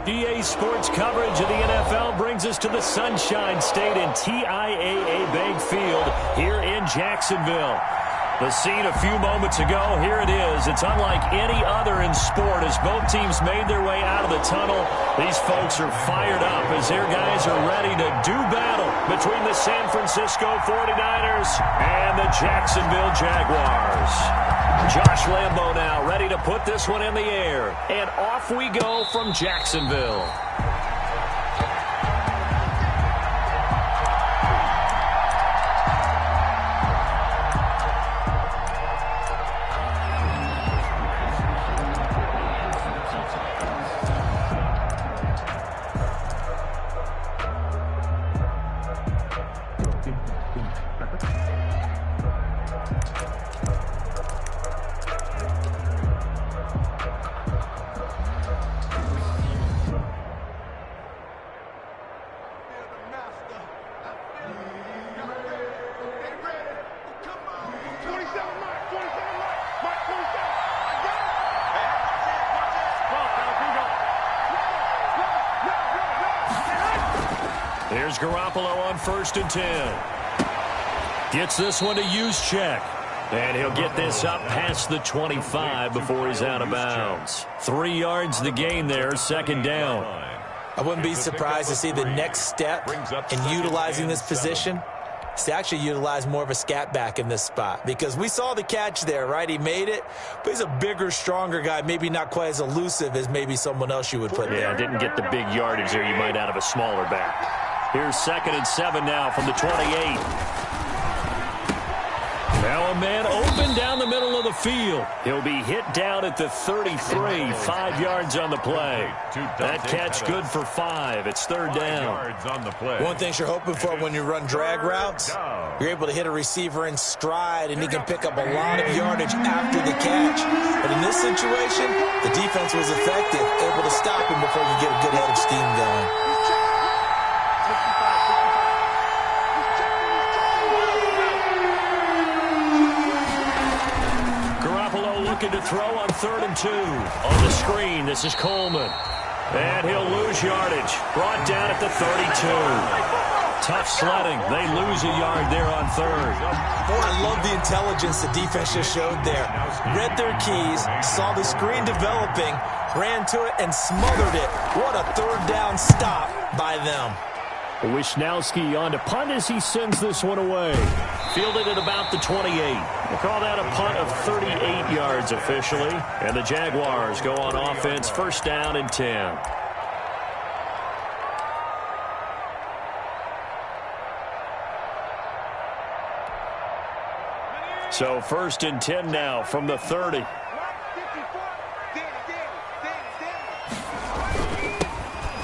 EA Sports coverage of the NFL brings us to the Sunshine State and TIAA Bank Field here in Jacksonville. The scene a few moments ago, here it is. It's unlike any other in sport as both teams made their way out of the tunnel. These folks are fired up as their guys are ready to do battle between the San Francisco 49ers and the Jacksonville Jaguars. Josh Lambo now ready to put this one in the air. And off we go from Jacksonville. Here's Garoppolo on 1st and 10. Gets this one to use check. And he'll get this up past the 25 before he's out of bounds. 3 yards the gain there, 2nd down. I wouldn't be surprised to see the next step in utilizing this position is to actually utilize more of a scat back in this spot. Because we saw the catch there, right? He made it, but he's a bigger, stronger guy, maybe not quite as elusive as maybe someone else you would put there. Yeah, didn't get the big yardage there you might out of a smaller back. Here's 2nd and 7 now from the 28. Now a man open down the middle of the field. He'll be hit down at the 33, 5 yards on the play. That catch good for 5. It's 3rd down. One thing you're hoping for when you run drag routes, you're able to hit a receiver in stride, and he can pick up a lot of yardage after the catch. But in this situation, the defense was effective, able to stop him before you get a good head of steam going. Looking to throw on 3rd and 2. On the screen, this is Coleman. And he'll lose yardage. Brought down at the 32. Tough sledding. They lose a yard there on 3rd. Boy, I love the intelligence the defense just showed there. Read their keys, saw the screen developing, ran to it, and smothered it. What a 3rd down stop by them. Wisnowski on to punt as he sends this one away. Fielded at about the 28. We'll call that a punt of 38 yards officially. And the Jaguars go on offense, 1st down and 10. So 1st and 10 now from the 30.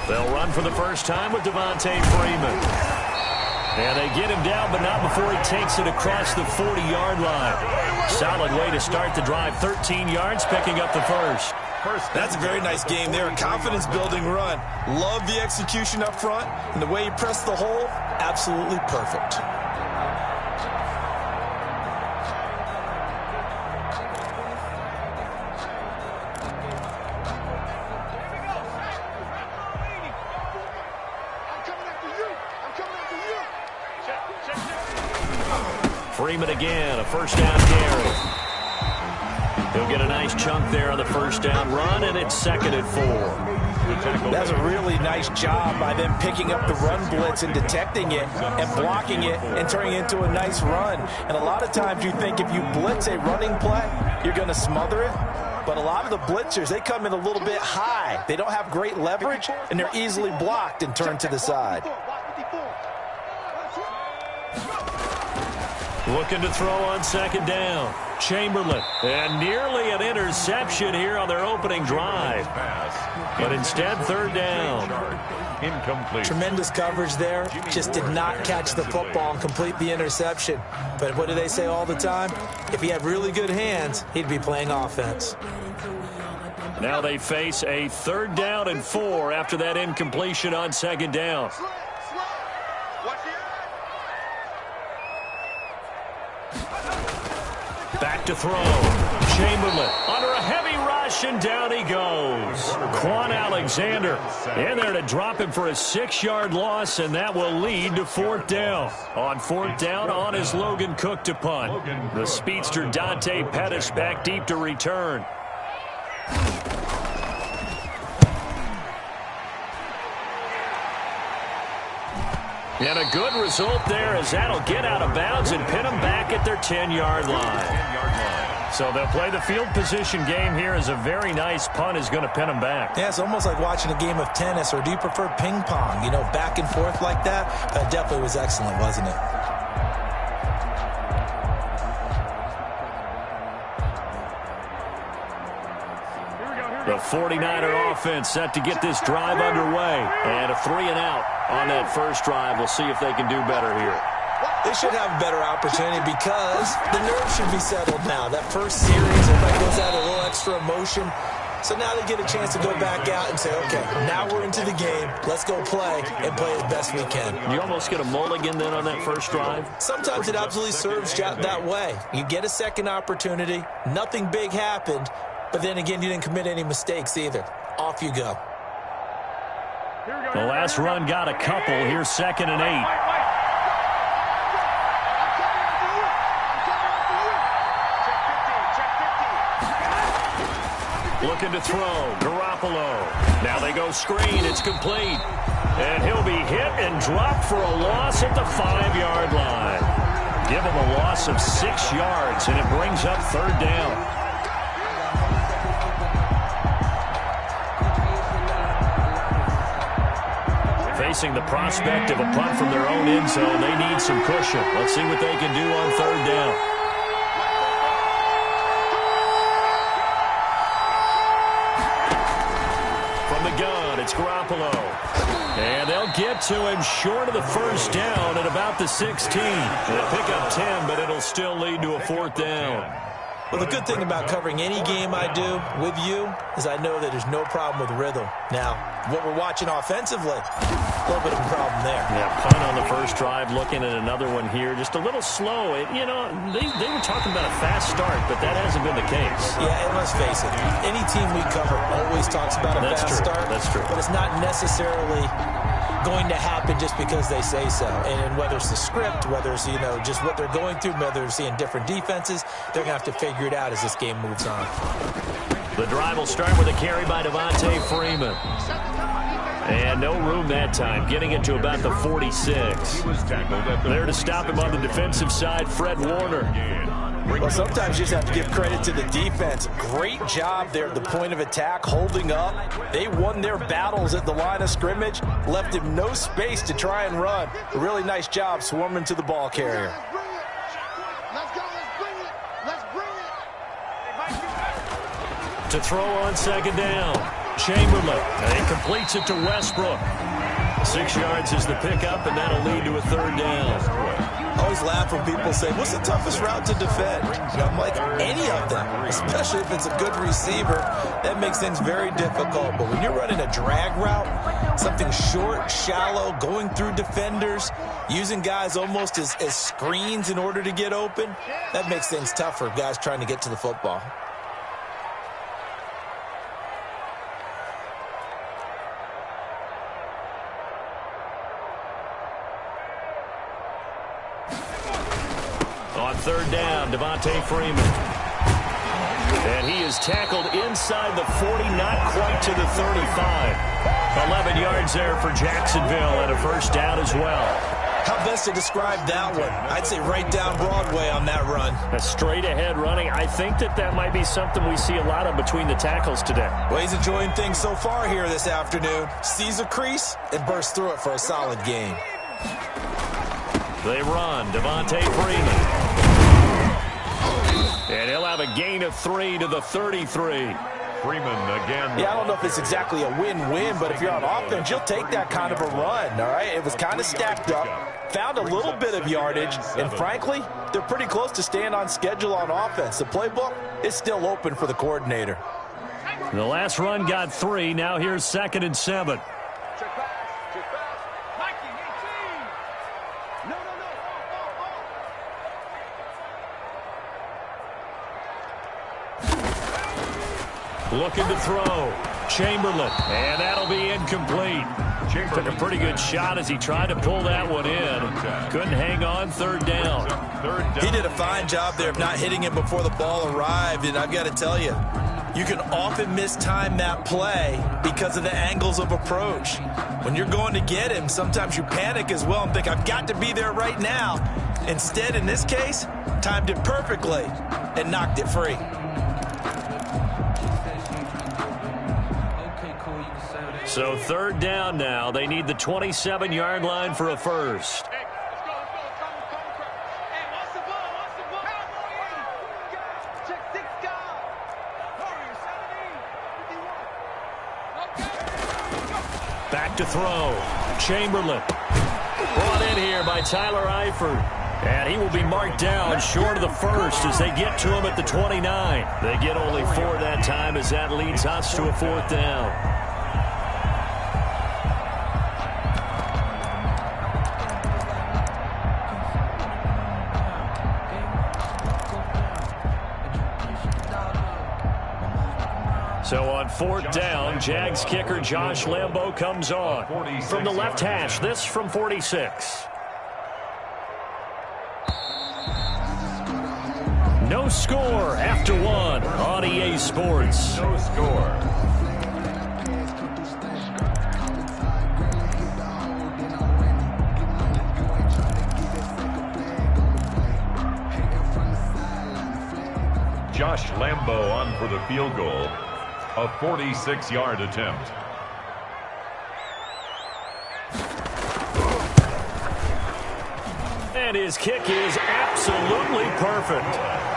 They'll run for the first time with Devontae Freeman. And they get him down, but not before he takes it across the 40-yard line. Solid way to start the drive. 13 yards, picking up the first. That's a very nice game there. A confidence-building run. Love the execution up front. And the way he pressed the hole, absolutely perfect. Freeman again, a 1st down carry. He'll get a nice chunk there on the 1st down run, and it's 2nd and 4. That's a really nice job by them picking up the run blitz and detecting it and blocking it and turning it into a nice run. And a lot of times you think if you blitz a running play, you're going to smother it. But a lot of the blitzers, they come in a little bit high. They don't have great leverage, and they're easily blocked and turned to the side. Looking to throw on 2nd down. Chamberlain. And nearly an interception here on their opening drive. But instead, 3rd down. Incomplete. Tremendous coverage there. Just did not catch the football and complete the interception. But what do they say all the time? If he had really good hands, he'd be playing offense. Now they face a 3rd down and 4 after that incompletion on 2nd down. Back to throw. Chamberlain under a heavy rush. motion, down he goes. Quan Alexander in there to drop him for a 6-yard loss, and that will lead to 4th down. On 4th down, on is Logan Cook to punt. The speedster Dante Pettis back deep to return. And a good result there, as that'll get out of bounds and pin them back at their 10-yard line. So they'll play the field position game here, as a very nice punt is going to pin them back. Yeah, it's almost like watching a game of tennis, or do you prefer ping pong? You know, back and forth like that? Definitely was excellent, wasn't it? The 49er offense set to get this drive underway. And a 3-and-out on that first drive. We'll see if they can do better here. They should have a better opportunity because the nerves should be settled now. That first series, everybody goes out a little extra emotion. So now they get a chance to go back out and say, okay, now we're into the game. Let's go play and play as best we can. You almost get a mulligan then on that first drive? Sometimes it absolutely serves that way. You get a second opportunity. Nothing big happened. But then again, you didn't commit any mistakes either. Off you go. The last run got a couple. Here's 2nd and 8. Looking to throw. Garoppolo. Now they go screen. It's complete. And he'll be hit and dropped for a loss at the 5-yard line. Give him a loss of 6 yards, and it brings up 3rd down. Facing the prospect of a punt from their own end zone, they need some cushion. Let's see what they can do on 3rd down. From the gun, it's Garoppolo. And they'll get to him short of the first down at about the 16. They'll pick up 10, but it'll still lead to a 4th down. Well, the good thing about covering any game I do with you is I know that there's no problem with rhythm. Now, what we're watching offensively, a little bit of a problem there. Yeah, punt on the first drive, looking at another one here. Just a little slow. You know, they were talking about a fast start, but that hasn't been the case. Yeah, and let's face it, any team we cover always talks about a fast start. That's true. But it's not necessarily going to happen just because they say so. And whether it's the script, whether it's, you know, just what they're going through, whether they're seeing different defenses, they're going to have to figure it out as this game moves on. The drive will start with a carry by Devontae Freeman. And no room that time, getting it to about the 46. There to stop him on the defensive side, Fred Warner. Well, sometimes you just have to give credit to the defense. Great job there at the point of attack, holding up. They won their battles at the line of scrimmage, left him no space to try and run. A really nice job swarming to the ball carrier. To throw on 2nd down, Chamberlain. And he completes it to Westbrook. 6 yards is the pickup, and that'll lead to a 3rd down. I always laugh when people say, what's the toughest route to defend? And I'm like, any of them, especially if it's a good receiver. That makes things very difficult. But when you're running a drag route, something short, shallow, going through defenders, using guys almost as screens in order to get open, that makes things tough for guys trying to get to the football. On 3rd down, Devontae Freeman. And he is tackled inside the 40, not quite to the 35. 11 yards there for Jacksonville, and a 1st down as well. How best to describe that one? I'd say right down Broadway on that run. A straight ahead running. I think that might be something we see a lot of between the tackles today. Well, he's enjoying things so far here this afternoon. Sees a crease and bursts through it for a solid gain. They run. Devontae Freeman. And he'll have a gain of 3 to the 33. Freeman again. Yeah, I don't know if it's exactly a win-win, but if you're on offense, you'll take that kind of a run, all right? It was kind of stacked up, found a little bit of yardage, and frankly, they're pretty close to staying on schedule on offense. The playbook is still open for the coordinator. The last run got 3. Now here's 2nd and 7. Looking to throw. Chamberlain. And that'll be incomplete. Took a pretty good shot as he tried to pull that one in. Couldn't hang on. Third down. He did a fine job there of not hitting him before the ball arrived. And I've got to tell you, you can often mistime that play because of the angles of approach. When you're going to get him, sometimes you panic as well and think, I've got to be there right now. Instead, in this case, timed it perfectly and knocked it free. So third down now. They need the 27-yard line for a first. Back to throw. Chamberlain. Brought in here by Tyler Eifert. And he will be marked down short of the first as they get to him at the 29. They get only 4 that time as that leads us to a fourth down. So on fourth down, Jags kicker Josh Lambo comes on. From the left hash, this from 46. No score after one on EA Sports. No score. Josh Lambo on for the field goal. A 46-yard attempt. And his kick is absolutely perfect.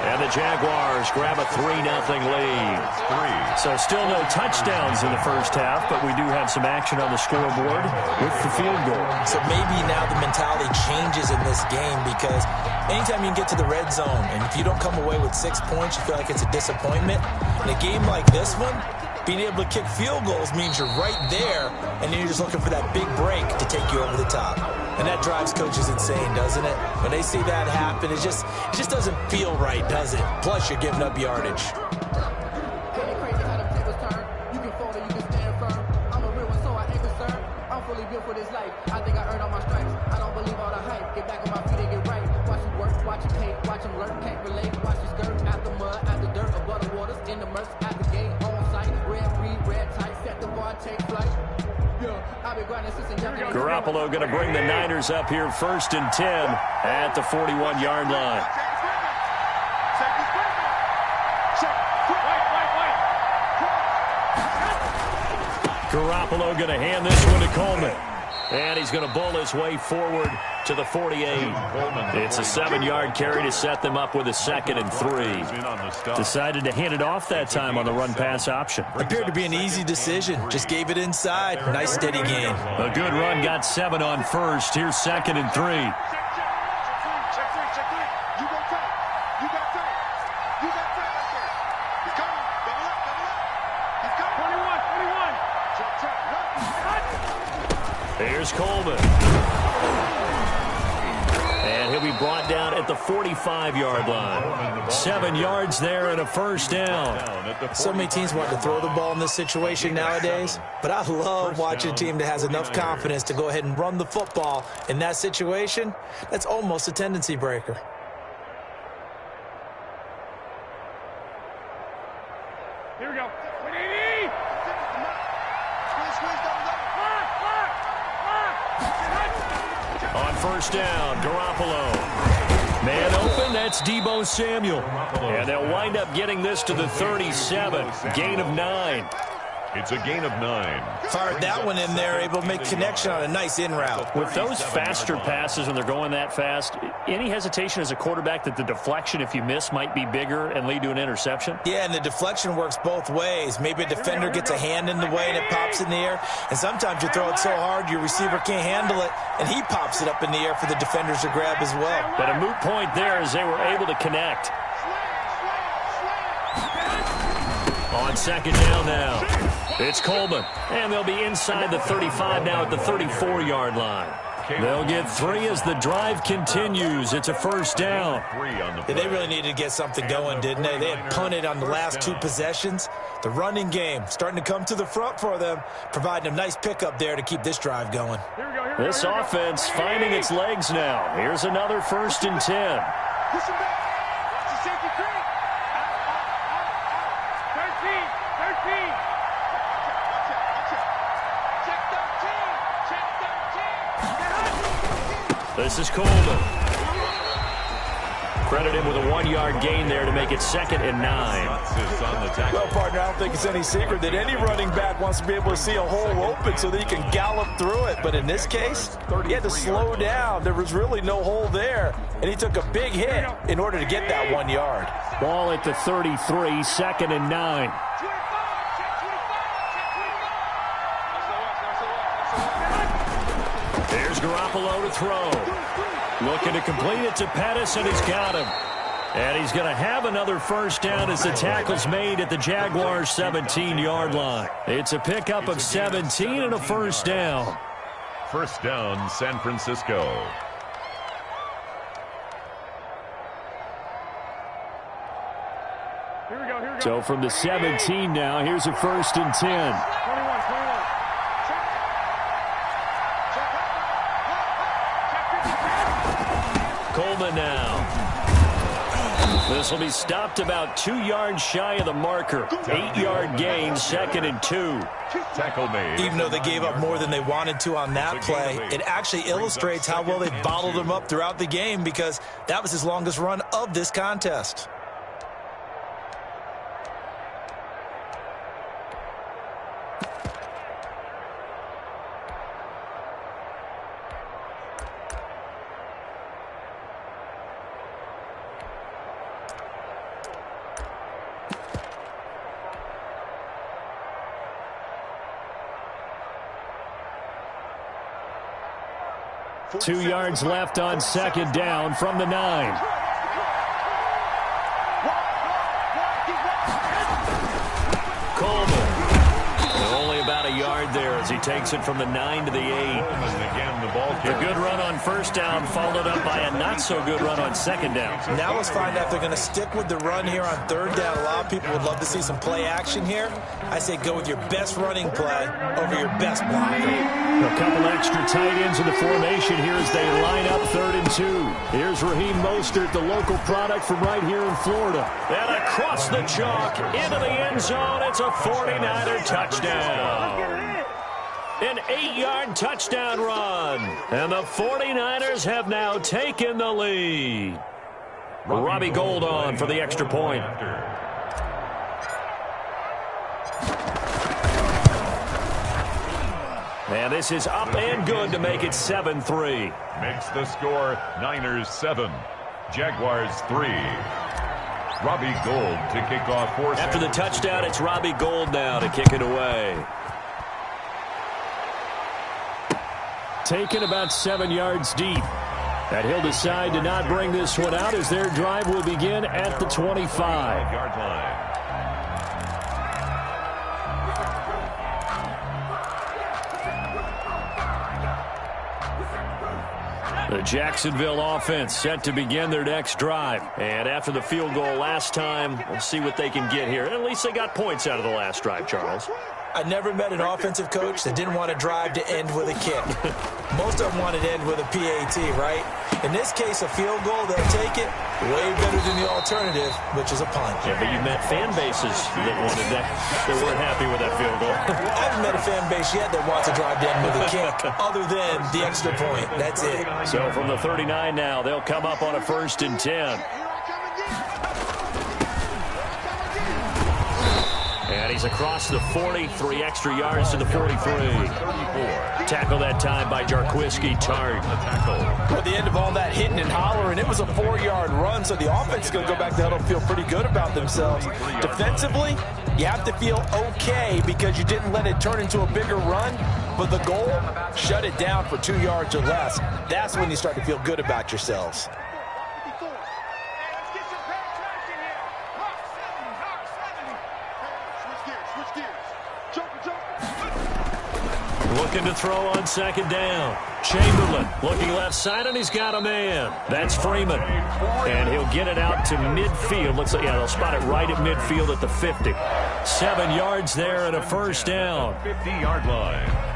And the Jaguars grab a 3-0 lead. So still no touchdowns in the first half, but we do have some action on the scoreboard with the field goal. So maybe now the mentality changes in this game because anytime you can get to the red zone, and if you don't come away with 6 points, you feel like it's a disappointment. In a game like this one, being able to kick field goals means you're right there, and then you're just looking for that big break to take you over the top. And that drives coaches insane, doesn't it? When they see that happen, it just doesn't feel right, does it? Plus, you're giving up yardage. Garoppolo going to bring the Niners up here 1st and 10 at the 41-yard line. Garoppolo going to hand this one to Coleman. And he's going to bowl his way forward to the 48. It's a 7-yard carry to set them up with a 2nd and 3. Decided to hand it off that time on the run-pass option. Appeared to be an easy decision. Just gave it inside. Nice steady gain. A good run, got 7 on first. Here's 2nd and 3. Here's Coleman. And he'll be brought down at the 45-yard line. 7 yards there and a first down. So many teams want to throw the ball in this situation nowadays, but I love watching a team that has enough confidence to go ahead and run the football. In that situation, that's almost a tendency breaker. Here we go. On first down, Garoppolo. Man open, that's Deebo Samuel. And they'll wind up getting this to the 37. Gain of 9. It's a gain of 9. Fired that one in there, able to make connection on a nice in route. With those faster passes when they're going that fast, any hesitation as a quarterback that the deflection, if you miss, might be bigger and lead to an interception? Yeah, and the deflection works both ways. Maybe a defender gets a hand in the way and it pops in the air. And sometimes you throw it so hard your receiver can't handle it, and he pops it up in the air for the defenders to grab as well. But a moot point there as they were able to connect. On second down now. It's Coleman, and they'll be inside the 35 now at the 34-yard line. They'll get 3 as the drive continues. It's a first down. They really needed to get something going, didn't they? They had punted on the last 2 possessions. The running game starting to come to the front for them, providing a nice pickup there to keep this drive going. This offense finding its legs now. Here's another 1st and 10. Push him back. Watch the safety creep. Out. 13. Check 13. This is Coleman. Credit him with a 1-yard gain there to make it 2nd and 9. Well, partner, I don't think it's any secret that any running back wants to be able to see a hole open so that he can gallop through it. But in this case, he had to slow down. There was really no hole there, and he took a big hit in order to get that 1 yard. Ball at the 33, 2nd and 9. There's Garoppolo to throw. Looking to complete it to Pettis, and he's got him. And he's going to have another 1st down as the tackle's made at the Jaguars' 17-yard line. It's a pickup of 17 and a 1st down. 1st down, San Francisco. Here we go. So from the 17 now, here's a 1st and 10. 21. Coleman now. This will be stopped about 2 yards shy of the marker. 8-yard gain, 2nd and 2. Tackle made. Even though they gave up more than they wanted to on that play, it actually illustrates how well they bottled them up throughout the game because that was his longest run of this contest. Two yards left on 2nd down from the 9. Coleman. Only about a yard there as he takes it from the 9 to the 8. Again, the ball A good run on 1st down, followed up by a not-so-good run on 2nd down. Now let's find out if they're going to stick with the run here on 3rd down. A lot of people would love to see some play action here. I say go with your best running play over your best blocker. A couple extra tight ends in the formation here as they line up 3rd and 2. Here's Raheem Mostert, the local product from right here in Florida. And across the chalk, into the end zone, it's a 49er touchdown. An 8-yard touchdown run. And the 49ers have now taken the lead. Robbie Gould on for the extra point. And this is up and good to make it 7-3. Makes the score Niners 7, Jaguars 3. Robbie Gould to kick off 4. After the touchdown, it's Robbie Gould now to kick it away. Taken about 7 yards deep. And he'll decide to not bring this one out as their drive will begin at the 25-yard line. The Jacksonville offense set to begin their next drive. And after the field goal last time, we'll see what they can get here. At least they got points out of the last drive, Charles. I never met an offensive coach that didn't want to drive to end with a kick. Most of them wanted to end with a PAT, right? In this case, a field goal, they'll take it way better than the alternative, which is a punt. Yeah, but you met fan bases that wanted that, that weren't happy with that field goal. I haven't met a fan base yet that wants to drive to end with a kick, other than the extra point. That's it. So from the 39 now, they'll come up on a 1st and 10. And he's across the 40, 3 extra yards to the 43. Tackle that time by Jarquiski Tart. At the end of all that hitting and hollering, it was a 4-yard run, so the offense is going to go back to huddle and feel pretty good about themselves. Defensively, you have to feel okay because you didn't let it turn into a bigger run, but the goal, shut it down for 2 yards or less. That's when you start to feel good about yourselves. Looking to throw on 2nd down. Chamberlain looking left side, and he's got a man. That's Freeman. And he'll get it out to midfield. Looks like, yeah, they'll spot it right at midfield at the 50. 7 yards there and a first down. 50-yard line.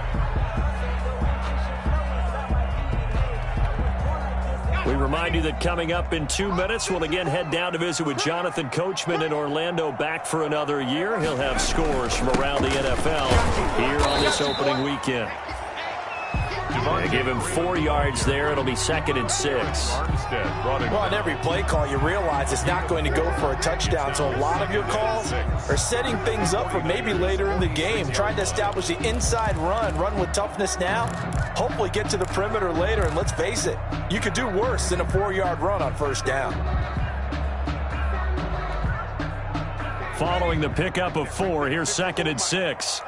We remind you that coming up in 2 minutes, we'll again head down to visit with Jonathan Coachman in Orlando, back for another year. He'll have scores from around the NFL here on this opening weekend. They give him 4 yards there. It'll be 2nd and 6. Well, on every play call, you realize it's not going to go for a touchdown. So a lot of your calls are setting things up for maybe later in the game, trying to establish the inside run with toughness now, hopefully get to the perimeter later. And let's face it, you could do worse than a 4-yard run on first down. Following the pickup of 4, here's 2nd and 6.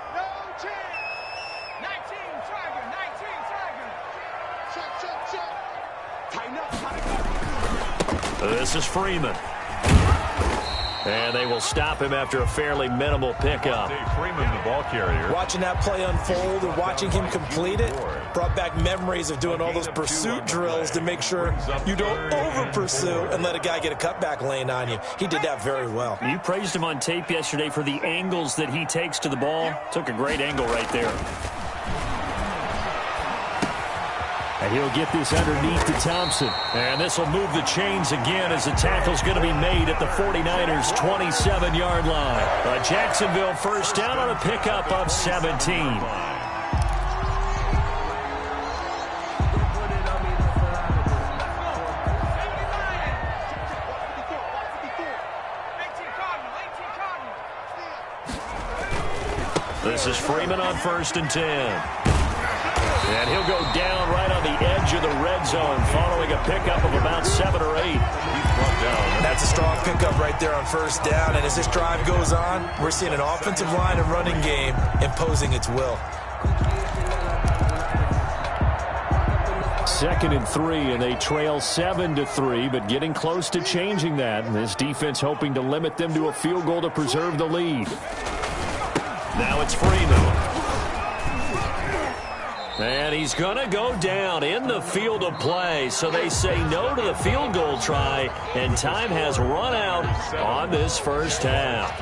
This is Freeman. And they will stop him after a fairly minimal pickup. Freeman, the ball carrier. Watching that play unfold and watching him complete it brought back memories of doing all those pursuit drills to make sure you don't over-pursue and let a guy get a cutback lane on you. He did that very well. You praised him on tape yesterday for the angles that he takes to the ball. Took a great angle right there. And he'll get this underneath to Thompson. And this will move the chains again as the tackle's going to be made at the 49ers' 27-yard line. A Jacksonville first down on a pickup of 17. This is Freeman on 1st and 10. And he'll go down right on the edge of the red zone following a pickup of about 7 or 8. That's a strong pickup right there on first down. And as this drive goes on, we're seeing an offensive line and running game imposing its will. 2nd and 3, and they trail 7-3, but getting close to changing that. And this defense hoping to limit them to a field goal to preserve the lead. Now it's Freeman. And he's going to go down in the field of play. So they say no to the field goal try, and time has run out on this first half.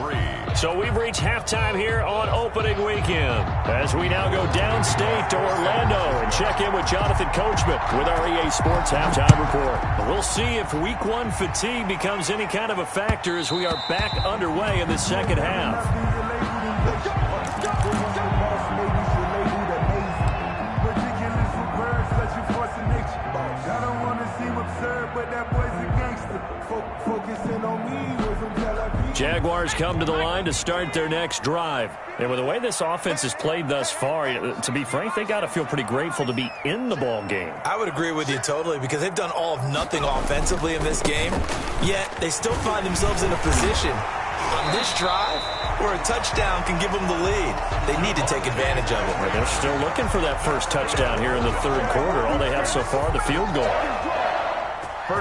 So we've reached halftime here on opening weekend, as we now go downstate to Orlando and check in with Jonathan Coachman with our EA Sports Halftime Report. We'll see if Week 1 fatigue becomes any kind of a factor as we are back underway in the second half. Jaguars come to the line to start their next drive. And with the way this offense has played thus far, to be frank, they got to feel pretty grateful to be in the ball game. I would agree with you totally, because they've done all of nothing offensively in this game, yet they still find themselves in a position on this drive where a touchdown can give them the lead. They need to take advantage of it. They're still looking for that first touchdown here in the third quarter. All they have so far, the field goal.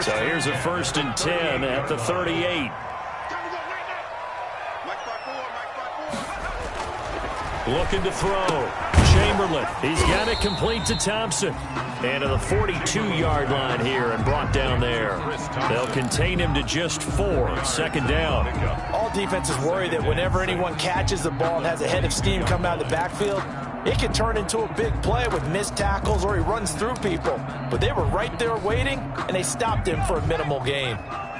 So here's a 1st and 10 at the 38. Looking to throw. Chamberlain. He's got it complete to Thompson. And to the 42-yard line here and brought down there. They'll contain him to just 4. 2nd down. All defenses worry that whenever anyone catches the ball and has a head of steam come out of the backfield, it can turn into a big play with missed tackles or he runs through people. But they were right there waiting, and they stopped him for a minimal gain.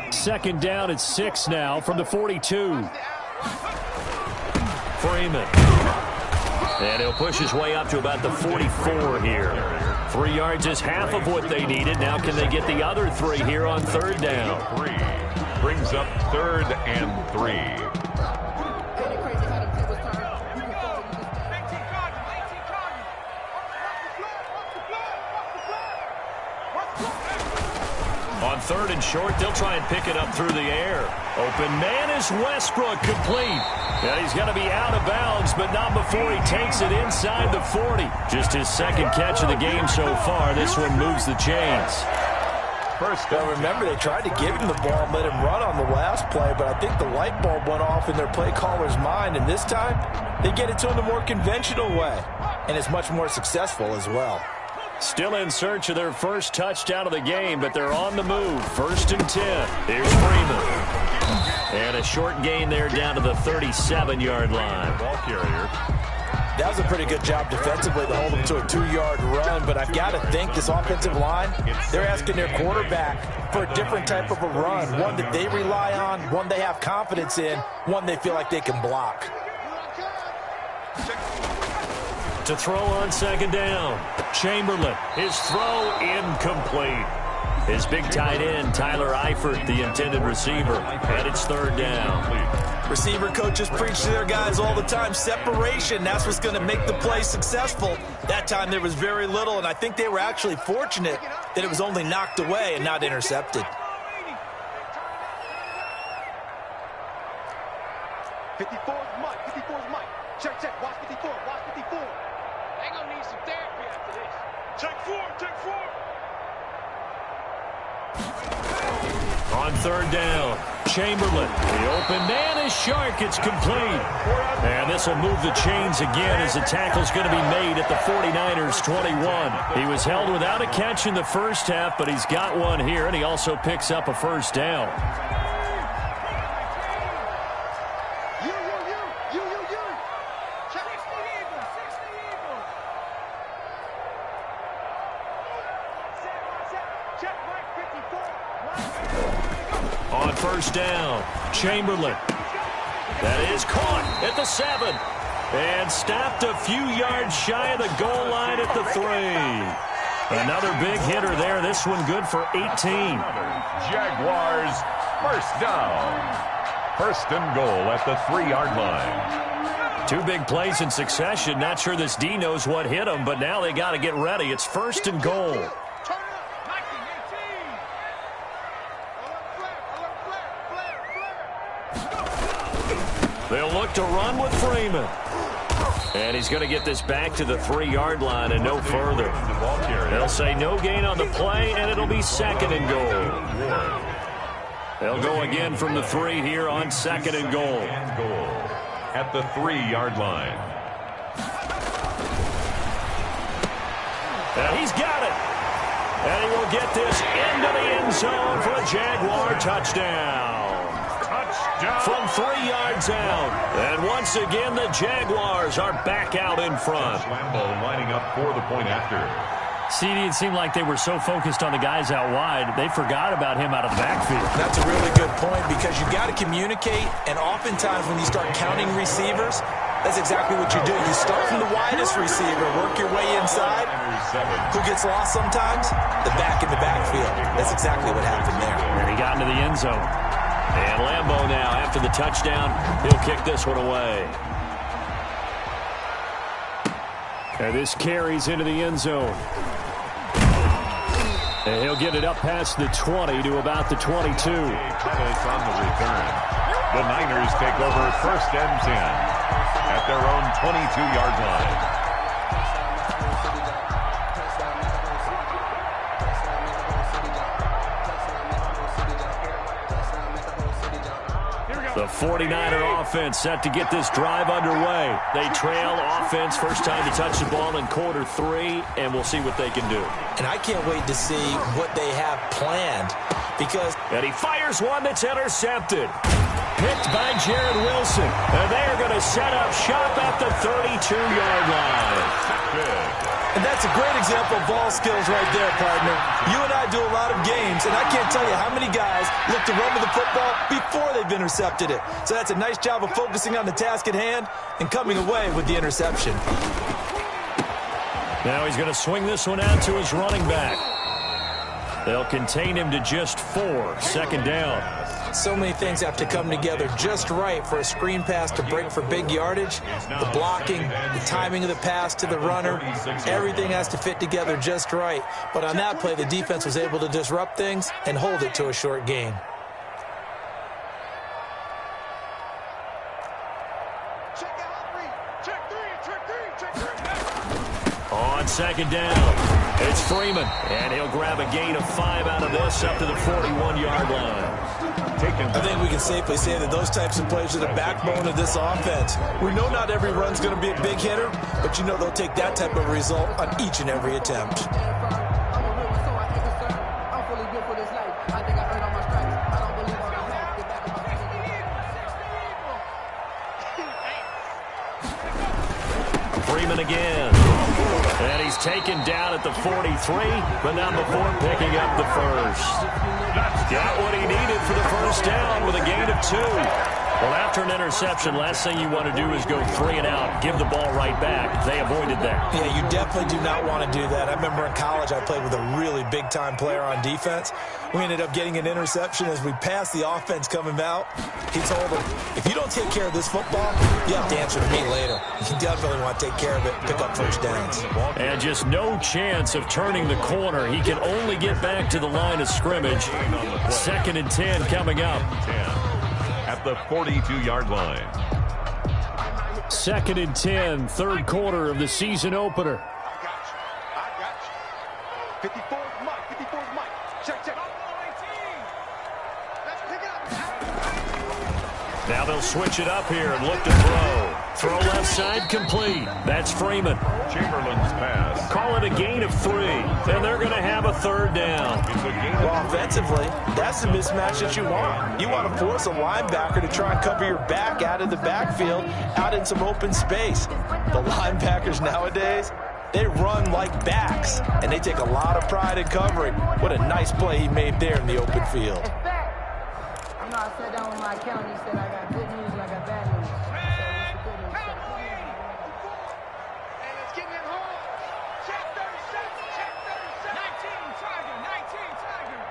2nd down at 6 now from the 42. Freeman. And he'll push his way up to about the 44 here. 3 yards is half of what they needed. Now can they get the other 3 here on 3rd down? Brings up 3rd and 3. On 3rd and short, they'll try and pick it up through the air. Open man is Westbrook, complete. And he's going to be out of bounds, but not before he takes it inside the 40. Just his 2nd catch of the game so far. This one moves the chains. Well, remember, they tried to give him the ball and let him run on the last play, but I think the light bulb went off in their play caller's mind, and this time they get it to him the more conventional way, and it's much more successful as well. Still in search of their first touchdown of the game, but they're on the move. 1st and 10. Here's Freeman. And a short gain there down to the 37-yard line. Ball carrier. That was a pretty good job defensively to hold them to a 2-yard run, but I've got to think this offensive line, they're asking their quarterback for a different type of a run, one that they rely on, one they have confidence in, one they feel like they can block. To throw on second down, Chamberlain. His throw incomplete. His big tight end, Tyler Eifert, the intended receiver, and it's third down. Receiver coaches preach to their guys all the time. Separation, that's what's going to make the play successful. That time there was very little, and I think they were actually fortunate that it was only knocked away and not intercepted. 54's Mike. 54's Mike. Check, check. Watch 54. Watch 54. They gonna need some therapy after this. Check 4. Check 4. On third down, Chamberlain. The open man is Shark. It's complete. And this will move the chains again as the tackle's going to be made at the 49ers 21. He was held without a catch in the first half, but he's got one here, and he also picks up a first down. On first down, Chamberlain. That is caught at the 7. And stopped a few yards shy of the goal line at the 3. Another big hitter there. This one good for 18. Jaguars, first down. First and goal at the 3-yard line. Two big plays in succession. Not sure this D knows what hit him, but now they got to get ready. It's first and goal. They'll look to run with Freeman. And he's going to get this back to the 3-yard line and no further. They'll say no gain on the play, and it'll be second and goal. They'll go again from the 3 here on second and goal. At the 3-yard line. And he's got it. And he will get this into the end zone for a Jaguar touchdown. From 3 yards out. And once again, the Jaguars are back out in front. Lambeau lining up for the point after. CD, it seemed like they were so focused on the guys out wide, they forgot about him out of the backfield. That's a really good point because you've got to communicate, and oftentimes when you start counting receivers, that's exactly what you do. You start from the widest receiver, work your way inside. Who gets lost sometimes? The back in the backfield. That's exactly what happened there. And he got into the end zone. And Lambeau now, after the touchdown, he'll kick this one away. And this carries into the end zone. And he'll get it up past the 20 to about the 22. On the return. The Niners take over first and 10 at their own 22-yard line. The 49er offense set to get this drive underway. They trail offense first time to touch the ball in quarter 3, and we'll see what they can do. And I can't wait to see what they have planned because... And he fires one that's intercepted. Picked by Jared Wilson. And they are going to set up shop at the 32-yard line. And that's a great example of ball skills right there, partner. You and I do a lot of games, and I can't tell you how many guys look to run with the football before they've intercepted it. So that's a nice job of focusing on the task at hand and coming away with the interception. Now he's going to swing this one out to his running back. They'll contain him to just 4. Second down. So many things have to come together just right for a screen pass to break for big yardage. The blocking, the timing of the pass to the runner, everything has to fit together just right. But on that play, the defense was able to disrupt things and hold it to a short gain. On second down, it's Freeman, and he'll grab a gain of 5 out of this up to the 41-yard line. I think we can safely say that those types of plays are the backbone of this offense. We know not every run's going to be a big hitter, but you know they'll take that type of result on each and every attempt. Freeman again. And he's taken down at the 43, but not before picking up the first. Got what he needed for the first down with a gain of 2. Well, after an interception, last thing you want to do is go 3 and out, give the ball right back. They avoided that. Yeah, you definitely do not want to do that. I remember in college I played with a really big-time player on defense. We ended up getting an interception as we passed the offense coming out. He told him, if you don't take care of this football, you have to answer to me later. You definitely want to take care of it, pick up first downs. And just no chance of turning the corner. He can only get back to the line of scrimmage. 2nd and 10 coming up. At the 42-yard line. 2nd and 10, third quarter of the season opener. I got you. 54 is Mike. 54 is Mike. Check. Let's pick it up. Now they'll switch it up here and look to throw. Throw left side complete. That's Freeman. Chamberlain's pass. Call it a gain of 3, and they're going to have a 3rd down. Well, offensively, that's the mismatch that you want. You want to force a linebacker to try and cover your back out of the backfield, out in some open space. The linebackers nowadays, they run like backs, and they take a lot of pride in covering. What a nice play he made there in the open field. I know I sat down with my accountant. He said I got good news and I got bad news. And it's getting it home. Check 37. Check 37. 19 Tiger. 19 Tiger.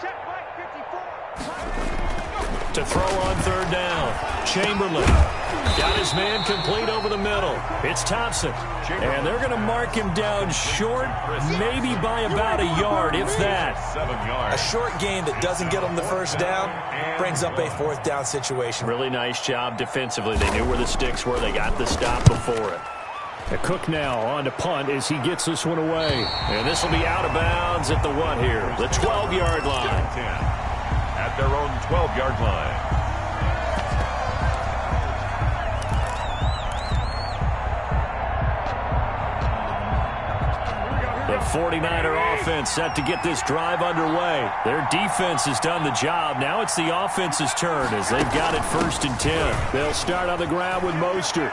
Check Mike 54. To throw on 3rd down. Chamberlain got his man complete over the middle. It's Thompson. And they're going to mark him down short, maybe by about a yard, if that. 7 yards. A short gain that doesn't get them the first down brings up a 4th down situation. Really nice job defensively. They knew where the sticks were. They got the stop before it. The Cook now on to punt as he gets this one away. And this will be out of bounds at the what here? The 12-yard line. 10. At their own 12-yard line. The 49er offense set to get this drive underway. Their defense has done the job. Now it's the offense's turn as they've got it 1st and 10. They'll start on the ground with Mostert.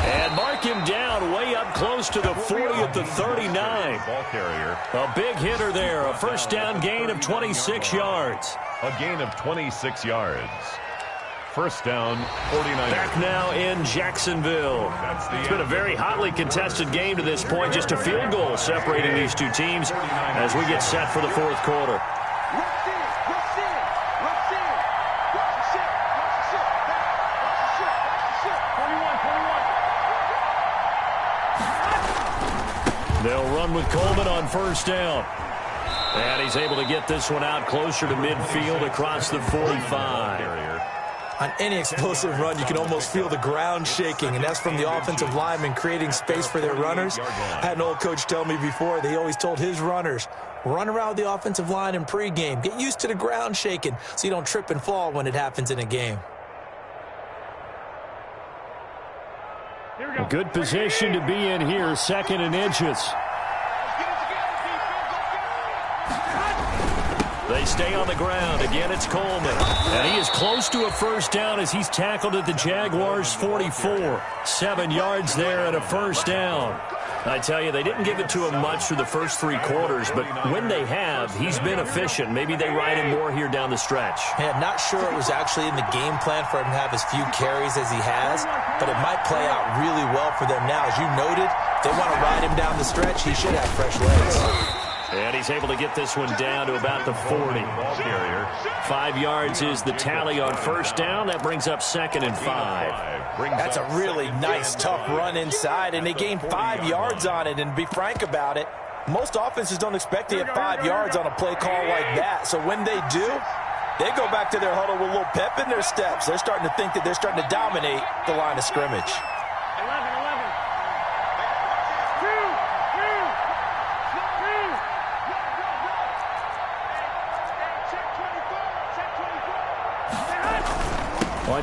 And mark him down way up close to the 40 at the 39. Ball carrier. A big hitter there. A first down gain of 26 yards. A gain of 26 yards. First down, 49. Back now in Jacksonville. It's been a very hotly contested game to this point. Just a field goal separating these two teams as we get set for the 4th quarter. They'll run with Coleman on first down. And he's able to get this one out closer to midfield across the 45. On any explosive run, you can almost feel the ground shaking, and that's from the offensive linemen creating space for their runners. I had an old coach tell me before, they always told his runners, run around with the offensive line in pregame. Get used to the ground shaking so you don't trip and fall when it happens in a game. A good position to be in here, 2nd and inches. They stay on the ground. Again, it's Coleman. And he is close to a first down as he's tackled at the Jaguars' 44. 7 yards there and a first down. I tell you, they didn't give it to him much through the first 3 quarters, but when they have, he's been efficient. Maybe they ride him more here down the stretch. Yeah, not sure it was actually in the game plan for him to have as few carries as he has, but it might play out really well for them now. As you noted, if they want to ride him down the stretch, he should have fresh legs. And he's able to get this one down to about the 40. 5 yards is the tally on first down. That brings up 2nd and 5. That's a really nice, tough run inside, and they gained 5 yards on it. And to be frank about it, most offenses don't expect to get 5 yards on a play call like that. So when they do, they go back to their huddle with a little pep in their steps. They're starting to think that they're starting to dominate the line of scrimmage.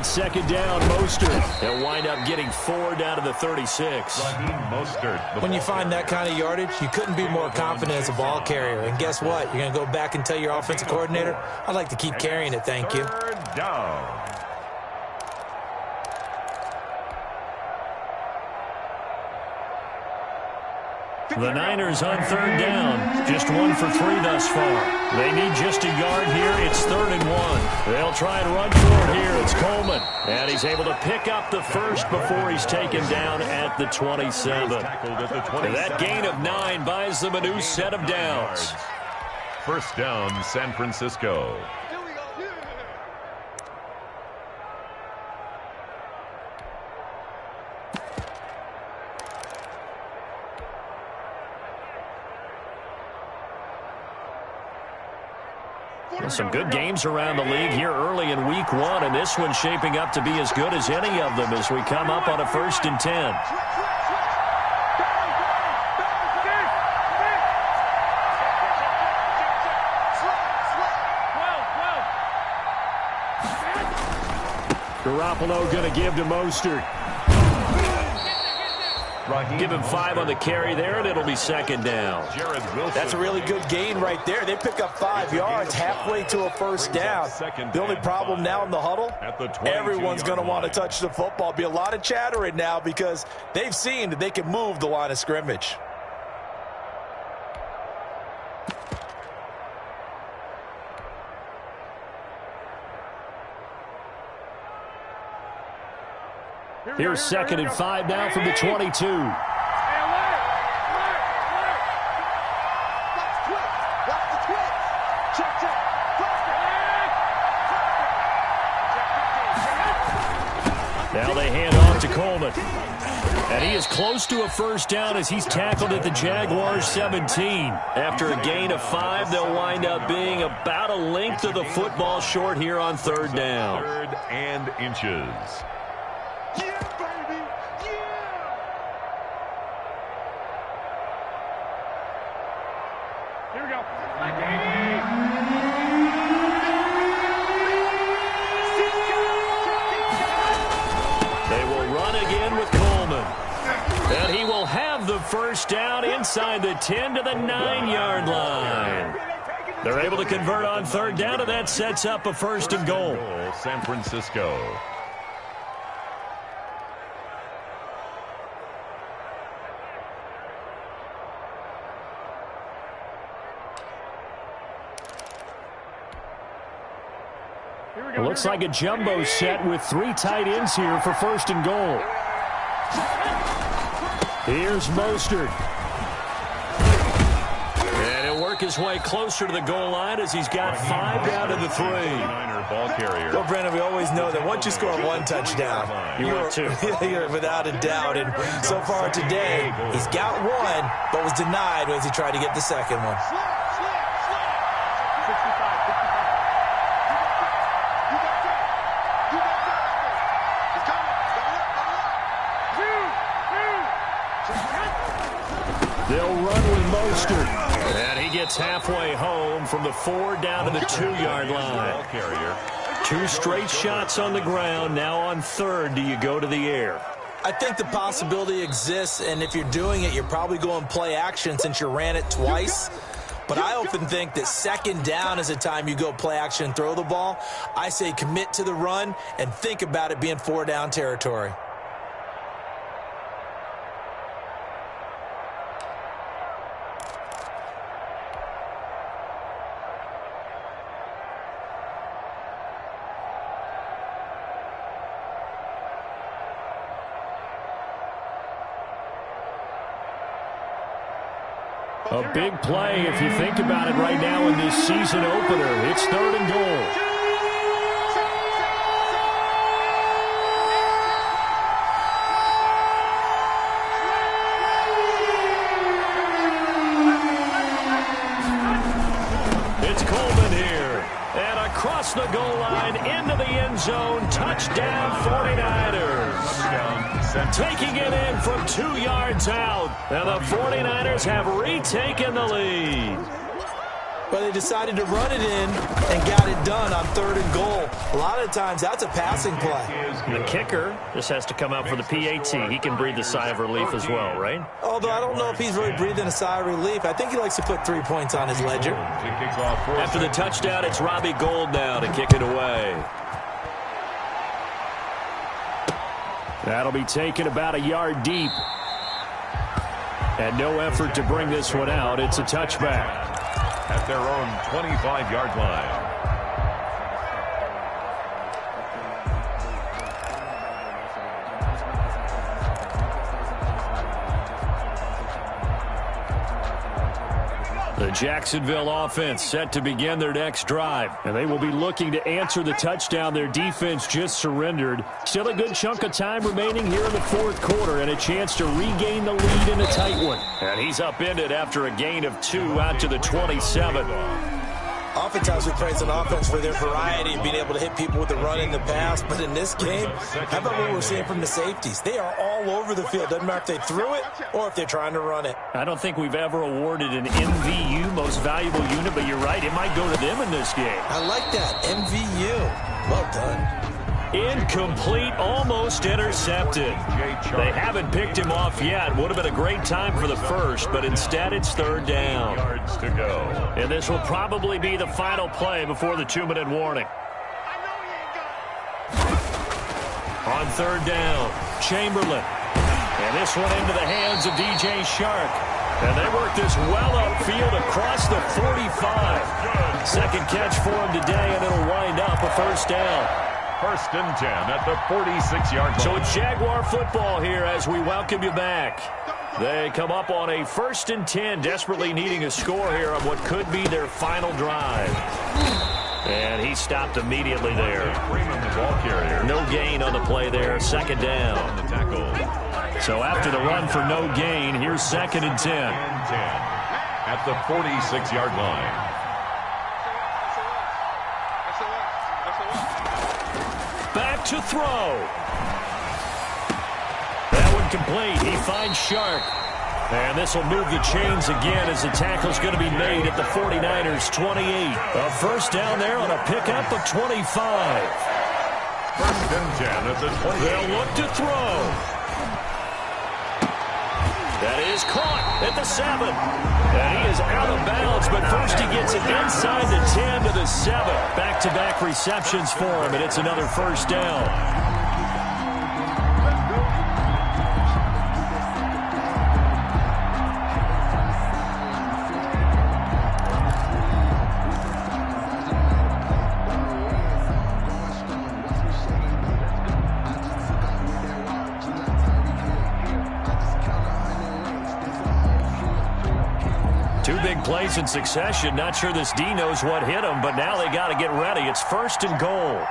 2nd down, Mostert. They'll wind up getting 4 down to the 36. When you find that kind of yardage, you couldn't be more confident as a ball carrier. And guess what? You're going to go back and tell your offensive coordinator, I'd like to keep carrying it, thank you. 3rd down. The Niners on third down. Just 1 for 3 thus far. They need just a yard here. It's 3rd and 1. They'll try and run for it here. It's Coleman. And he's able to pick up the first before he's taken down at the 27. That gain of 9 buys them a new set of downs. First down, San Francisco. Some good games around the league here early in week 1, and this one's shaping up to be as good as any of them as we come up on a 1st and 10. Garoppolo going to give to Mostert. Give him 5 on the carry there, and it'll be 2nd down. That's a really good gain right there. They pick up 5 yards halfway to a first down. The only problem now in the huddle, everyone's going to want to touch the football. Be a lot of chattering now because they've seen that they can move the line of scrimmage. Here's 2nd and 5 now from the 22. Now they hand off to Coleman. And he is close to a first down as he's tackled at the Jaguars 17. After a gain of 5, they'll wind up being about a length of the football short here on 3rd down. 3rd and inches. And he will have the first down inside the 10 to the 9-yard line. They're able to convert on 3rd down, and that sets up a 1st and goal. San Francisco. It looks like a jumbo set with 3 tight ends here for 1st and goal. Here's Mostert. And he'll work his way closer to the goal line as he's got 5 down to the 3. Ball carrier. Well, Brandon, we always know that once you score 1 touchdown, you're without a doubt. And so far today, he's got 1, but was denied as he tried to get the 2nd one. They'll run with Mostert. And he gets halfway home from the 4 down to the 2-yard line. 2 straight shots on the ground. Now on 3rd, do you go to the air? I think the possibility exists, and if you're doing it, you're probably going play action since you ran it twice. But I often think that 2nd down is the time you go play action and throw the ball. I say commit to the run and think about it being 4-down territory. A big play if you think about it right now in this season opener. It's 3rd and goal. It's Coleman here. And across the goal line into the end zone. Touchdown 49ers. Taking it in from 2 yards out. And the 49ers have retaken the lead. Well, they decided to run it in and got it done on 3rd and goal. A lot of times, that's a passing play. The kicker just has to come out for the PAT. He can breathe a sigh of relief as well, right? Although I don't know if he's really breathing a sigh of relief. I think he likes to put 3 points on his ledger. After the touchdown, it's Robbie Gould now to kick it away. That'll be taken about a yard deep. And no effort to bring this one out. It's a touchback. At their own 25-yard line. The Jacksonville offense set to begin their next drive, and they will be looking to answer the touchdown their defense just surrendered. Still a good chunk of time remaining here in the fourth quarter and a chance to regain the lead in a tight one. And he's upended after a gain of 2 out to the 27. Oftentimes we praise an offense for their variety of being able to hit people with the run in the pass, but in this game, how about what we're seeing from the safeties? They are all over the field. Doesn't matter if they threw it or if they're trying to run it. I don't think we've ever awarded an MVU, most valuable unit, but you're right, it might go to them in this game. I like that, MVU. Well done. Incomplete, almost intercepted. They haven't picked him off yet. Would have been a great time for the first, but instead it's third down. Yards to go. And this will probably be the final play before the 2-minute warning. On third down, Chamberlain. And this one into the hands of DJ Shark. And they work this well upfield across the 45. Second catch for him today, and it'll wind up a first down. First and 10 at the 46-yard line. So it's Jaguar football here as we welcome you back. They come up on a first and 10, desperately needing a score here on what could be their final drive. And he stopped immediately there. The ball carrier. No gain on the play there, second down. On the tackle. So after the run for no gain, here's second and 10. At the 46-yard line. Back to throw. That one complete. He finds Shark. And this will move the chains again as the tackle's going to be made at the 49ers' 28. A first down there on a pickup of 25. First and 10 at the 28. They'll look to throw. That is caught at the 7. And he is out of bounds, but first he gets it inside the 10 to the 7. Back-to-back receptions for him, and it's another first down. Two big plays in succession. Not sure this D knows what hit him, but now they got to get ready. It's first and goal.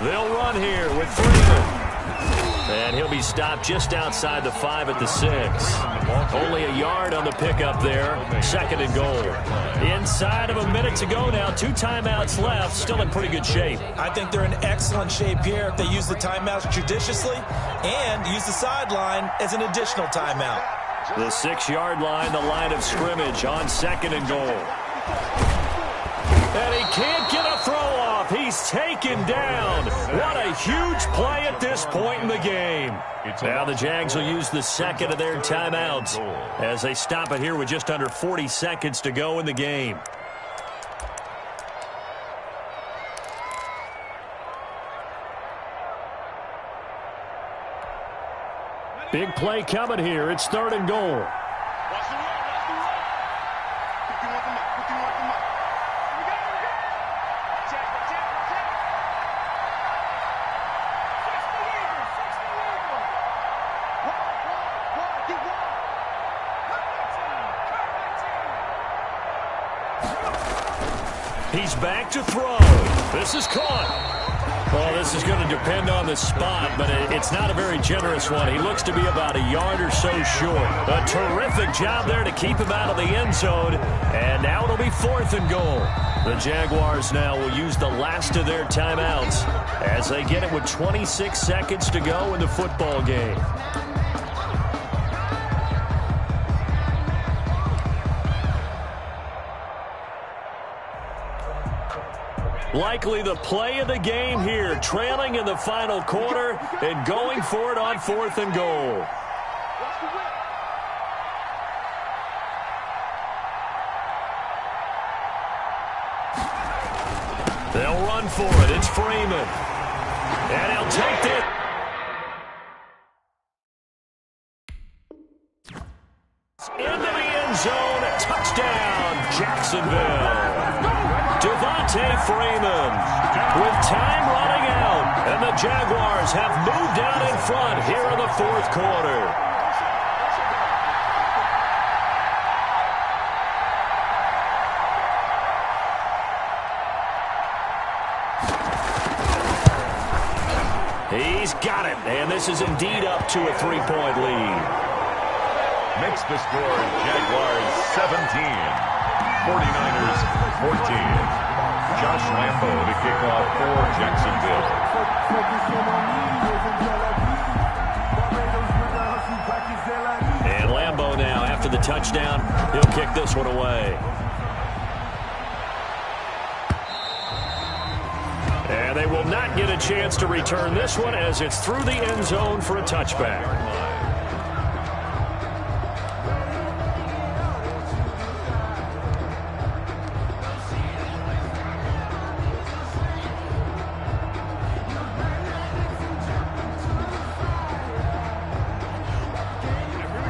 They'll run here with Freeman. And he'll be stopped just outside the 5 at the 6. Only a yard on the pickup there. Second and goal. Inside of a minute to go now. 2 timeouts left. Still in pretty good shape. I think they're in excellent shape here if they use the timeouts judiciously and use the sideline as an additional timeout. The 6-yard line, the line of scrimmage on second and goal. And he can't get a throw off. He's taken down. What a huge play at this point in the game. Now the Jags will use the second of their timeouts as they stop it here with just under 40 seconds to go in the game. Big play coming here. It's third and goal. Watch the run, watch the run. 51 the mic, 51 the mic. Here we go, here we go. Check. 60 Eagles. Wide, get wide. He's back to throw. This is caught. Well, this is going to depend on the spot, but it's not a very generous one. He looks to be about a yard or so short. A terrific job there to keep him out of the end zone. And now it'll be fourth and goal. The Jaguars now will use the last of their timeouts as they get it with 26 seconds to go in the football game. Likely the play of the game here, trailing in the final quarter and going for it on fourth and goal. They'll run for it. It's Freeman. And he'll take it. zone. Touchdown, Jacksonville. Devontae Freeman with time running out. And the Jaguars have moved out in front here in the fourth quarter. He's got it, and this is indeed up to a 3-point lead. Makes the score Jaguars 17, 49ers 14. Josh Lambo to kick off for Jacksonville. And Lambo now, after the touchdown, he'll kick this one away. And they will not get a chance to return this one as it's through the end zone for a touchback.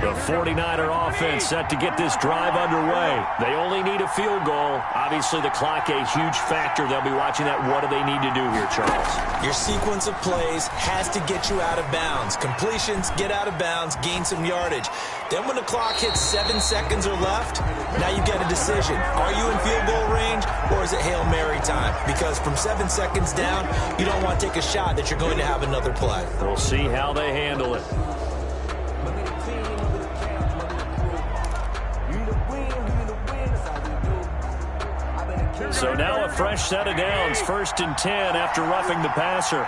The 49er offense set to get this drive underway. They only need a field goal. Obviously, the clock a huge factor. They'll be watching that. What do they need to do here, Charles? Your sequence of plays has to get you out of bounds. Completions, get out of bounds, gain some yardage. Then when the clock hits 7 seconds or left, now you get a decision. Are you in field goal range or is it Hail Mary time? Because from 7 seconds down, you don't want to take a shot that you're going to have another play. We'll see how they handle it. So now a fresh set of downs, 1st and 10 after roughing the passer.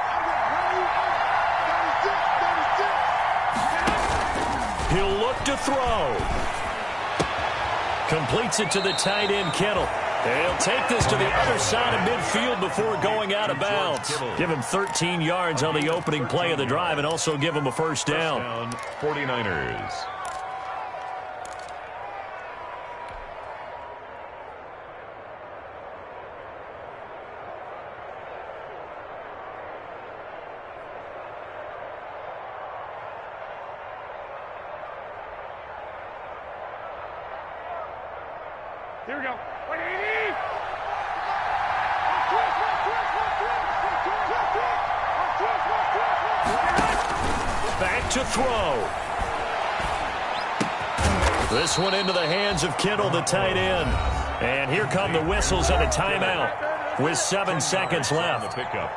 He'll look to throw. Completes it to the tight end, Kittle. They'll take this to the other side of midfield before going out of bounds. Give him 13 yards on the opening play of the drive and also give him a first down. 49ers. Here we go. 180. Back to throw. This one into the hands of Kittle, the tight end. And here come the whistles and a timeout with 7 seconds left. The pickup.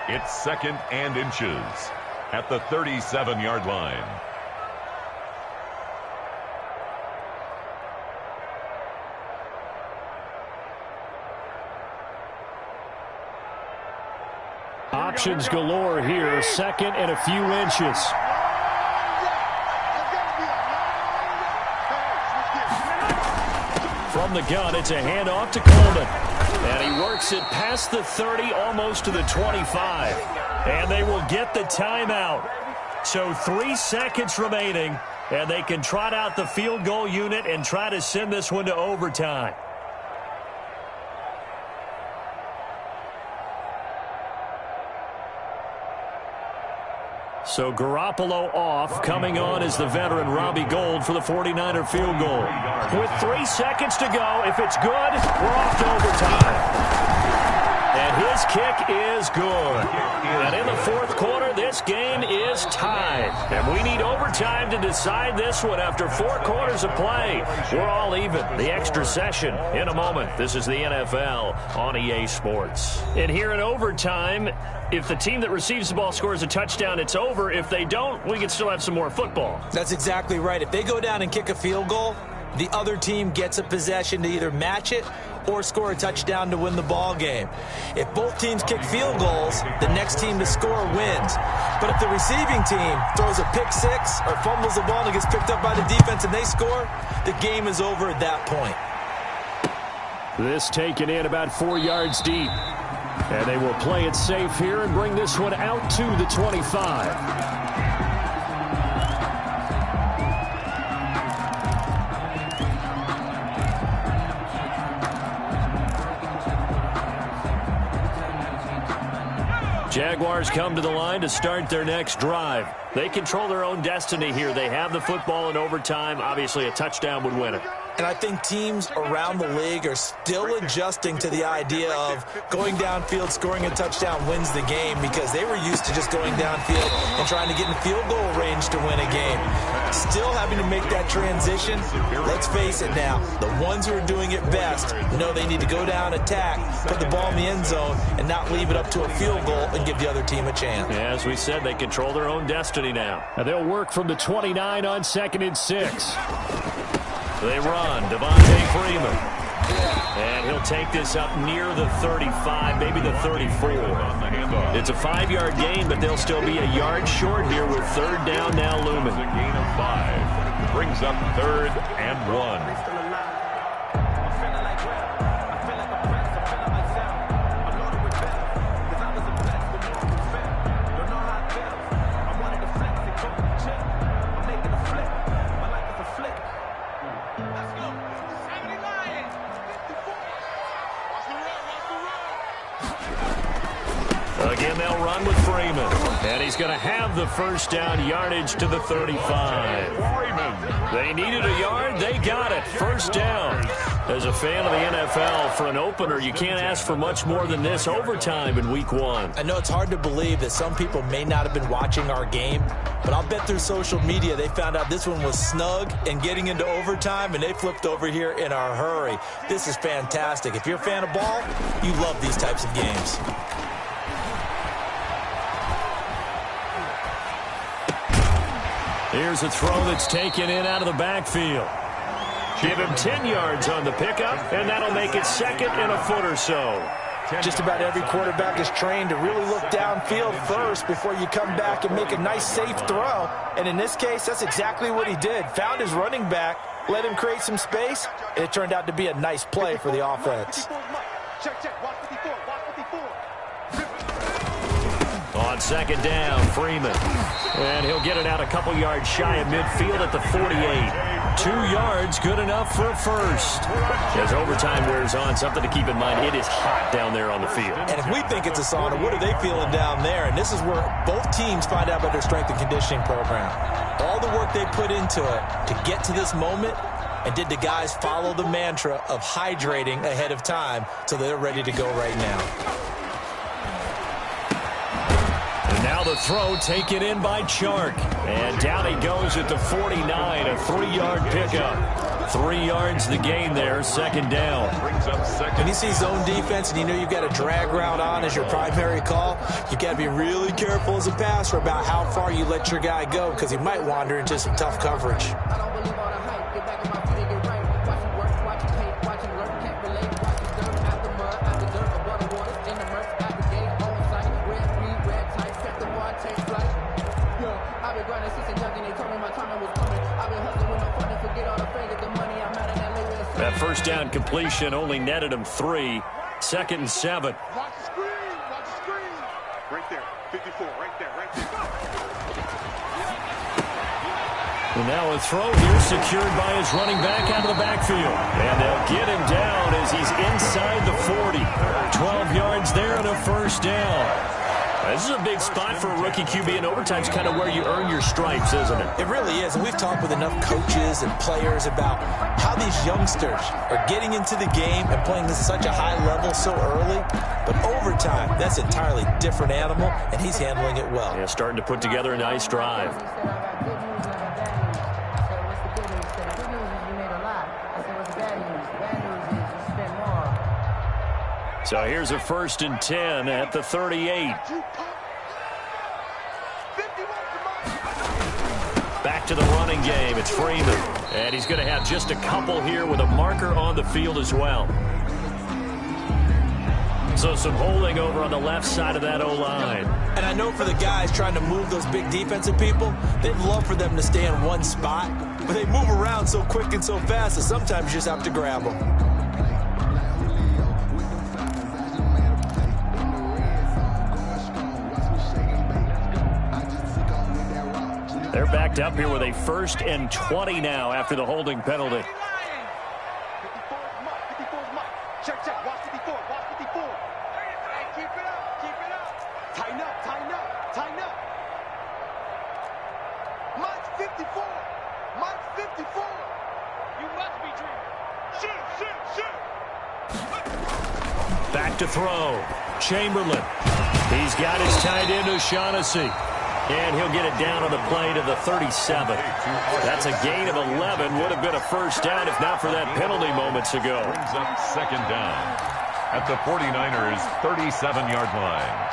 It's 2nd and inches at the 37-yard line. Options galore here, 2nd and a few inches. From the gun, it's a handoff to Coleman. And he works it past the 30, almost to the 25. And they will get the timeout. So 3 seconds remaining, and they can trot out the field goal unit and try to send this one to overtime. So Garoppolo off. Coming on is the veteran Robbie Gould for the 49er field goal. With 3 seconds to go, if it's good, we're off to overtime. And his kick is good. And in the fourth quarter, this game is tied. And we need overtime to decide this one after 4 quarters of play. We're all even. The extra session in a moment. This is the NFL on EA Sports. And here in overtime, if the team that receives the ball scores a touchdown, it's over. If they don't, we can still have some more football. That's exactly right. If they go down and kick a field goal, the other team gets a possession to either match it or score a touchdown to win the ball game. If both teams kick field goals, the next team to score wins. But if the receiving team throws a pick six or fumbles the ball and it gets picked up by the defense and they score, the game is over at that point. This taken in about 4 yards deep. And they will play it safe here and bring this one out to the 25. Jaguars come to the line to start their next drive. They control their own destiny here. They have the football in overtime. Obviously, a touchdown would win it. And I think teams around the league are still adjusting to the idea of going downfield, scoring a touchdown wins the game, because they were used to just going downfield and trying to get in field goal range to win a game. Still having to make that transition. Let's face it now, the ones who are doing it best know they need to go down, attack, put the ball in the end zone, and not leave it up to a field goal and give the other team a chance. Yeah, as we said, they control their own destiny now. And they'll work from the 29 on 2nd and 6. They run, Devontae Freeman. And he'll take this up near the 35, maybe the 34. It's a 5-yard gain, but they'll still be a yard short here with 3rd down now looming. A gain of 5. Brings up 3rd and 1. Again, they'll run with Freeman. And he's going to have the 1st down, yardage to the 35. They needed a yard. They got it. 1st down. As a fan of the NFL, for an opener, you can't ask for much more than this. Overtime in Week 1. I know it's hard to believe that some people may not have been watching our game, but I'll bet through social media they found out this one was snug and getting into overtime, and they flipped over here in a hurry. This is fantastic. If you're a fan of ball, you love these types of games. Here's a throw that's taken in out of the backfield. Give him 10 yards on the pickup, and that'll make it 2nd and a foot or so. Just about every quarterback is trained to really look downfield first before you come back and make a nice, safe throw. And in this case, that's exactly what he did. Found his running back, let him create some space, and it turned out to be a nice play for the offense. On 2nd down, Freeman. And he'll get it out a couple yards shy of midfield at the 48. 2 yards, good enough for a 1st. As overtime wears on, something to keep in mind, it is hot down there on the field. And if we think it's a sauna, what are they feeling down there? And this is where both teams find out about their strength and conditioning program. All the work they put into it to get to this moment, and did the guys follow the mantra of hydrating ahead of time so they're ready to go right now. Now the throw taken in by Chark. And down he goes at the 49, a 3-yard pickup. 3 yards the gain there, 2nd down. When you see zone defense and you know you've got a drag route on as your primary call, you've got to be really careful as a passer about how far you let your guy go, because he might wander into some tough coverage. That 1st down completion only netted him 3. 2nd and 7. Watch the screen. Watch the screen. Right there. 54. Right there. Right there. And now a throw here secured by his running back out of the backfield. And they'll get him down as he's inside the 40. 12 yards there and a 1st down. This is a big spot for a rookie QB, and overtime's kind of where you earn your stripes, isn't it? It really is, and we've talked with enough coaches and players about how these youngsters are getting into the game and playing at such a high level so early. But overtime, that's an entirely different animal, and he's handling it well. Yeah, starting to put together a nice drive. So here's a 1st and 10 at the 38. Back to the running game. It's Freeman. And he's going to have just a couple here with a marker on the field as well. So some holding over on the left side of that O-line. And I know for the guys trying to move those big defensive people, they'd love for them to stay in one spot. But they move around so quick and so fast that sometimes you just have to grab them. They're backed up here with a 1st and 20 now after the holding penalty. 54 is Mike. Check. Watch 54. Watch 54. Hey, keep it up. Keep it up. Tighten up. Tighten up. Tighten up. Mike's 54. Mike's 54. You Back to throw. Chamberlain. He's got his tight end O'Shaughnessy. And he'll get it down on the play to the 37. That's a gain of 11. Would have been a first down if not for that penalty moments ago. Brings up second down at the 49ers' 37-yard line.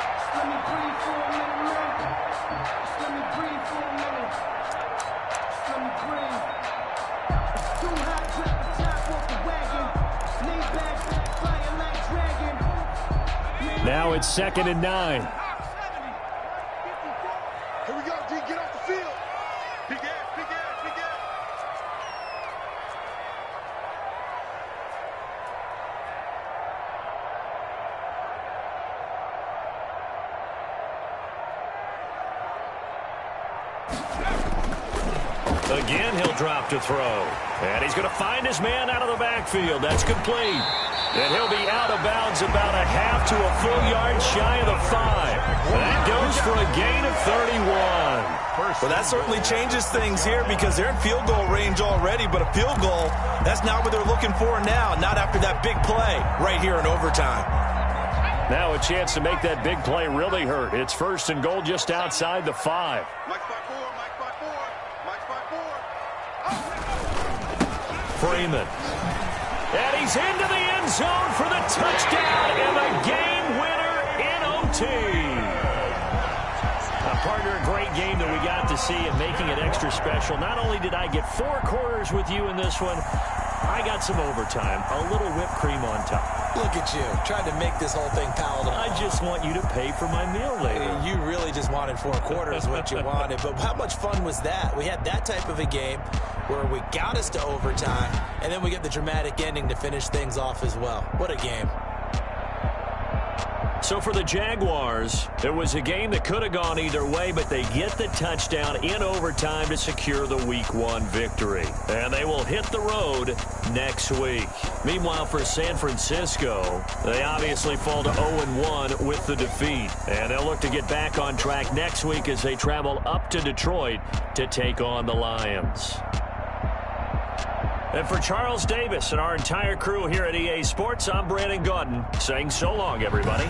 Now it's 2nd and 9. Here we go, D. Get off the field. Big ass, big ass, big ass. Again, he'll drop to throw. And he's going to find his man out of the backfield. That's complete. And he'll be out of bounds about a half to a full yard shy of the 5. That goes for a gain of 31. Well, that certainly changes things here because they're in field goal range already, but a field goal, that's not what they're looking for now, not after that big play right here in overtime. Now a chance to make that big play really hurt. It's 1st and goal just outside the 5. Mike's by 4, Mike's by 4, Mike's by 4. Freeman. And he's into the end zone for the touchdown and the game winner in OT. Partner, a great game that we got to see and making it extra special. Not only did I get 4 quarters with you in this one, I got some overtime, a little whipped cream on top. Look at you, trying to make this whole thing palatable. I just want you to pay for my meal later. You really just wanted 4 quarters, what you wanted. But how much fun was that? We had that type of a game where we got us to overtime, and then we get the dramatic ending to finish things off as well. What a game. So for the Jaguars, it was a game that could have gone either way, but they get the touchdown in overtime to secure the Week 1 victory. And they will hit the road next week. Meanwhile, for San Francisco, they obviously fall to 0-1 with the defeat. And they'll look to get back on track next week as they travel up to Detroit to take on the Lions. And for Charles Davis and our entire crew here at EA Sports, I'm Brandon Gaudin saying so long, everybody.